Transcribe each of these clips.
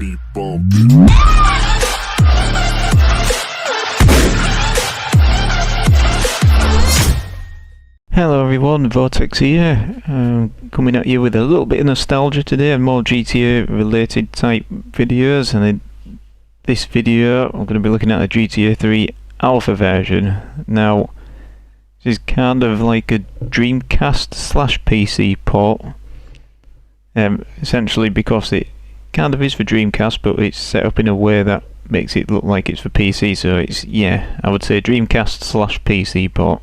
be bumping. Hello everyone, Vortex here, coming at you with a little bit of nostalgia today and more GTA related type videos. And in this video I'm going to be looking at a GTA 3 alpha version. Now this is kind of like a Dreamcast slash PC port, essentially because it kind of is for Dreamcast, but it's set up in a way that makes it look like it's for PC, so it's, yeah, I would say Dreamcast slash PC port.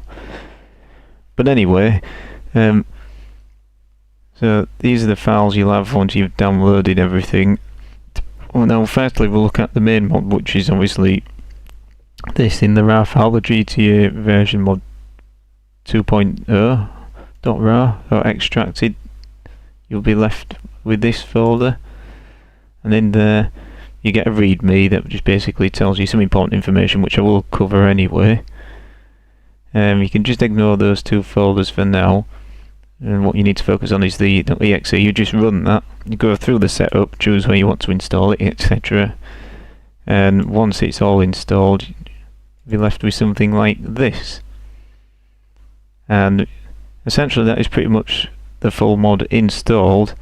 But anyway, so these are the files you'll have once you've downloaded everything. Well, now firstly we'll look at the main mod, which is obviously this in the RAR file, the GTA version mod 2.0.RAR, or extracted. You'll be left with this folder, and in there you get a readme that just basically tells you some important information, which I will cover anyway. You can just ignore those two folders for now, and what you need to focus on is the .exe. You just run that, you go through the setup, choose where you want to install it, etc. And once it's all installed, you'll be left with something like this. And essentially that is pretty much the full mod installed.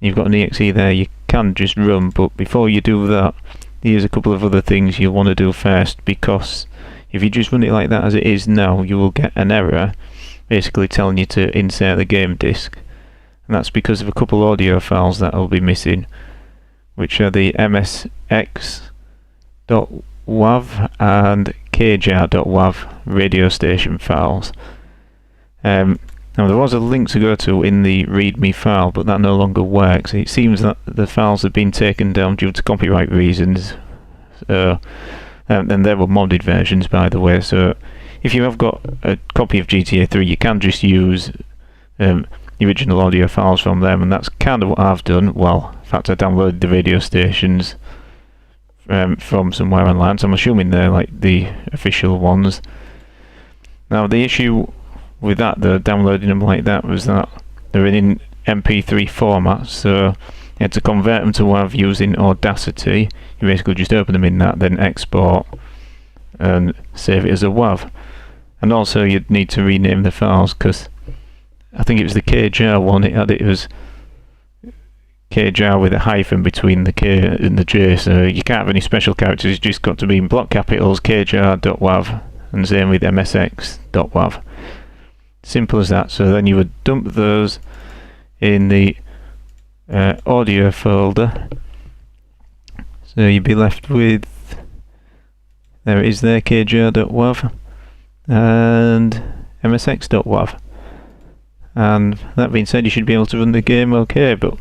You've got an exe there, you can just run, but before you do that, here's a couple of other things you'll want to do first, because if you just run it like that as it is now, you will get an error basically telling you to insert the game disc, and that's because of a couple audio files that will be missing, which are the msx.wav and kjar.wav radio station files. Now there was a link to go to in the readme file, but that no longer works. It seems that the files have been taken down due to copyright reasons. And there were modded versions, by the way, so if you have got a copy of GTA 3 you can just use the original audio files from them, and that's kind of what I've done. Well, in fact I downloaded the radio stations from somewhere online, so I'm assuming they're like the official ones. Now the issue with that, though, downloading them like that, was that they're in MP3 format, so you had to convert them to WAV using Audacity. You basically just open them in that, then export and save it as a WAV. And also you'd need to rename the files, because I think it was the kjar one, it was kjar with a hyphen between the K and the J, so you can't have any special characters, it's just got to be in block capitals, kjar.wav, and same with msx.wav. Simple as that. So then you would dump those in the audio folder, so you'd be left with, there it is there, kjar.wav and msx.wav. and that being said, you should be able to run the game okay. But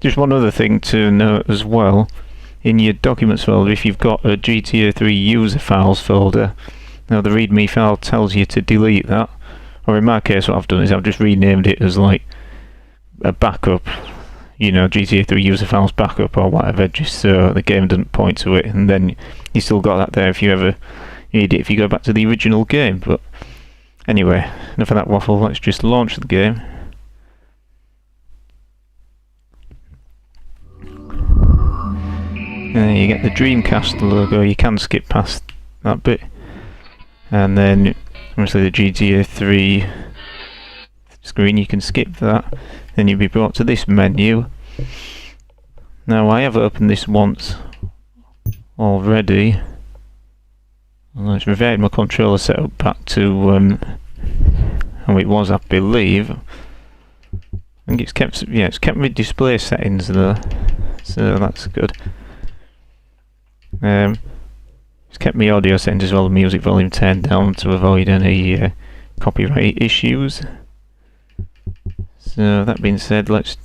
just one other thing to note as well, in your documents folder, if you've got a GTA 3 user files folder, now the readme file tells you to delete that, or in my case what I've done is I've just renamed it as like a backup, you know, GTA 3 user files backup or whatever, just so the game doesn't point to it, and then you still got that there if you ever need it if you go back to the original game. But anyway, enough of that waffle, let's just launch the game. You get the Dreamcast logo, you can skip past that bit, and then obviously the GTA 3 screen, you can skip that, then you'll be brought to this menu. Now I have opened this once already, and it's reverted my controller setup back to how it was, I believe. I think it's kept, yeah, it's kept my display settings though, so that's good. It's kept my audio settings as well, the music volume turned down to avoid any copyright issues. So that being said, let's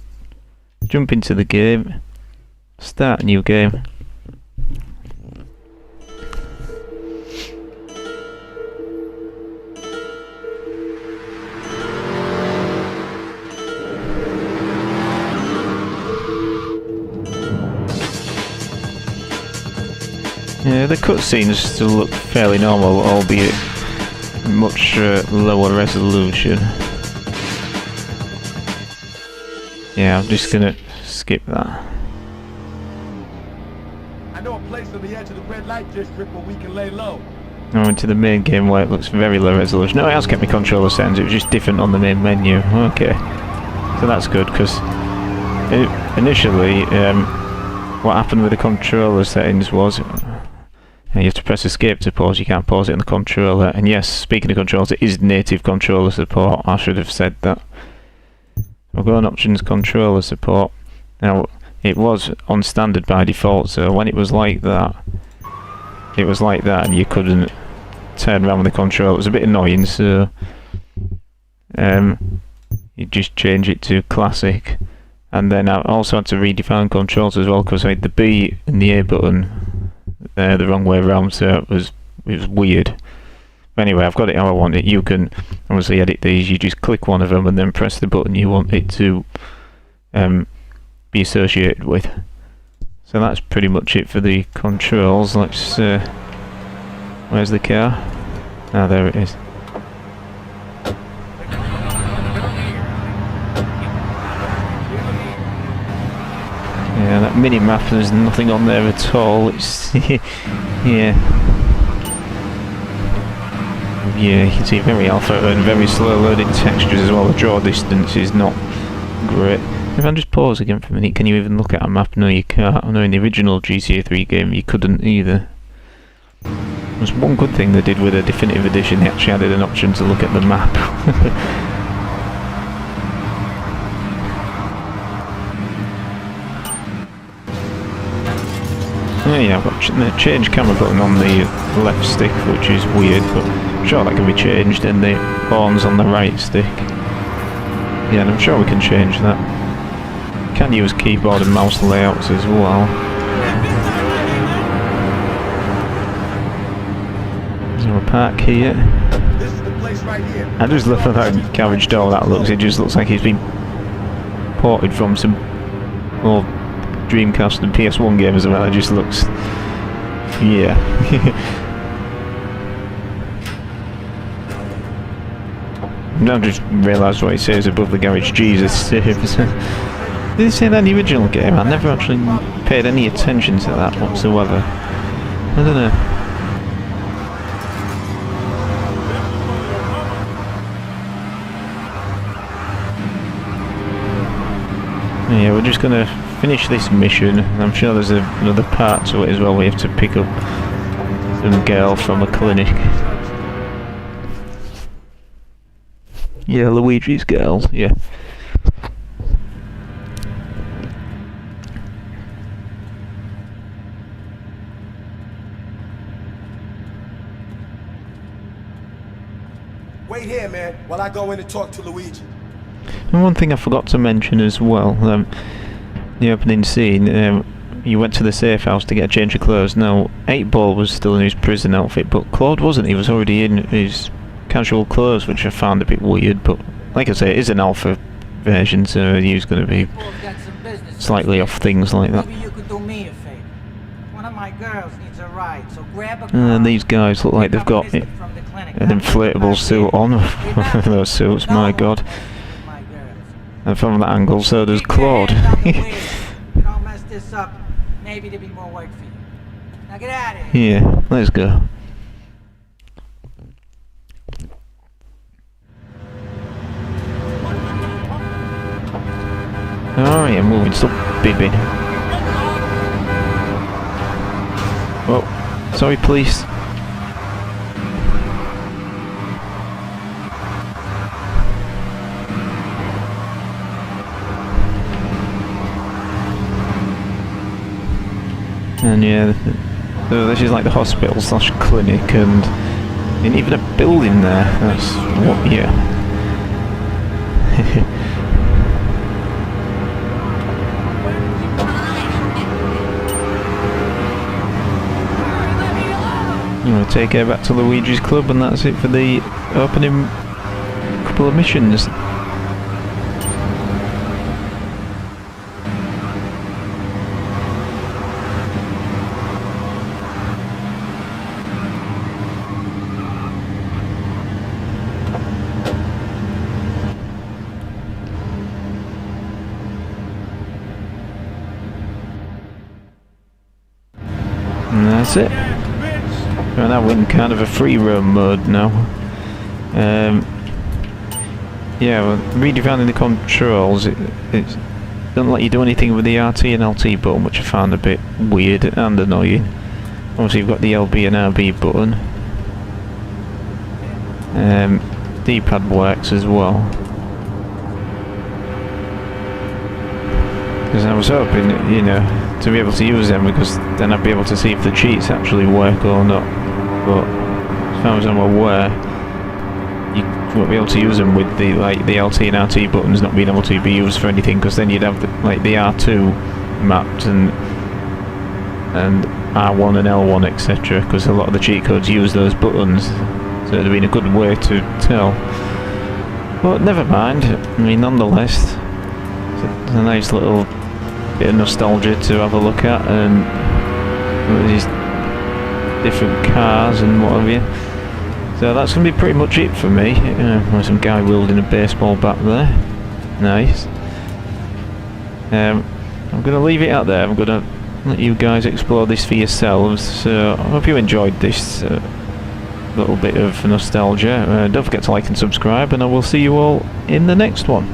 jump into the game, start a new game. Yeah, the cutscenes still look fairly normal, albeit much lower resolution. Yeah, I'm just gonna skip that. I know a place on the edge of the red light district where we can lay low. Now into the main game where it looks very low resolution. No, it has kept me controller settings, it was just different on the main menu. Okay. So that's good, because initially, what happened with the controller settings was you have to press escape to pause, you can't pause it on the controller. And yes, speaking of controllers, it is native controller support, I should have said that. We'll go on options, controller support. Now, it was on standard by default, so when it was like that, and you couldn't turn around with the controller. It was a bit annoying, so you just change it to classic. And then I also had to redefine controls as well, because I had the B and the A button the wrong way around, so it was weird. But anyway, I've got it how I want it. You can obviously edit these. You just click one of them and then press the button you want it to be associated with. So that's pretty much it for the controls. Let's where's the car? Ah, there it is. Yeah, that mini map, there's nothing on there at all. It's yeah, you can see very alpha and very slow loading textures as well. The draw distance is not great. If I just pause again for a minute, can you even look at a map? No, you can't. I know in the original GTA 3 game you couldn't either. There's one good thing they did with the definitive edition, they actually added an option to look at the map. Oh yeah, I've got the change camera button on the left stick, which is weird, but I'm sure that can be changed, and the horns on the right stick. Yeah, and I'm sure we can change that. Can use keyboard and mouse layouts as well. So a park here. This is the place right here. I just love how garage door that looks. It just looks like it's been ported from some old Dreamcast and PS1 games as well. It just looks, yeah. Now I just realised what it says above the garage. Jesus. Did it say that in the original game? I never actually paid any attention to that whatsoever. I don't know. Yeah, we're just gonna finish this mission. I'm sure there's another part to it as well. We have to pick up some girl from a clinic. Yeah, Luigi's girl, yeah. Wait here, man, while I go in and talk to Luigi. And one thing I forgot to mention as well, the opening scene, you went to the safe house to get a change of clothes. Now, 8-Ball was still in his prison outfit, but Claude wasn't. He was already in his casual clothes, which I found a bit weird, but like I say, it is an alpha version, so he's going to be slightly off things like that. Maybe you could do me a favor. One of my girls needs a ride, so grab a car. And these guys look like they've got an inflatable suit on. Those suits, my god. And from that angle, so does Claude. Don't mess this up. Maybe there'll be more work for you. Now get out of here. Yeah, let's go. Oh yeah, moving, stop bibbing. Oh, sorry police. And yeah, so this is like the hospital slash clinic, and even a building there. That's what, yeah. I'm going to take her back to Luigi's Club, and that's it for the opening couple of missions. And that's it. And now we're in kind of a free roam mode now. Yeah, well, redefining the controls, it doesn't let you do anything with the RT and LT button, which I found a bit weird and annoying. Obviously you've got the LB and RB button. D-pad works as well. Because I was hoping, you know, to be able to use them, because then I'd be able to see if the cheats actually work or not. But as far as I'm aware, you won't be able to use them with the the LT and RT buttons not being able to be used for anything, because then you'd have the R2 mapped and R1 and L1 etc. Because a lot of the cheat codes use those buttons, so it'd have been a good way to tell. But never mind. I mean, nonetheless, it's a nice little bit of nostalgia to have a look at, and these different cars and what have you. So that's going to be pretty much it for me. There's some guy wielding a baseball bat there. Nice. I'm going to leave it out there. I'm going to let you guys explore this for yourselves. So I hope you enjoyed this little bit of nostalgia. Don't forget to like and subscribe, and I will see you all in the next one.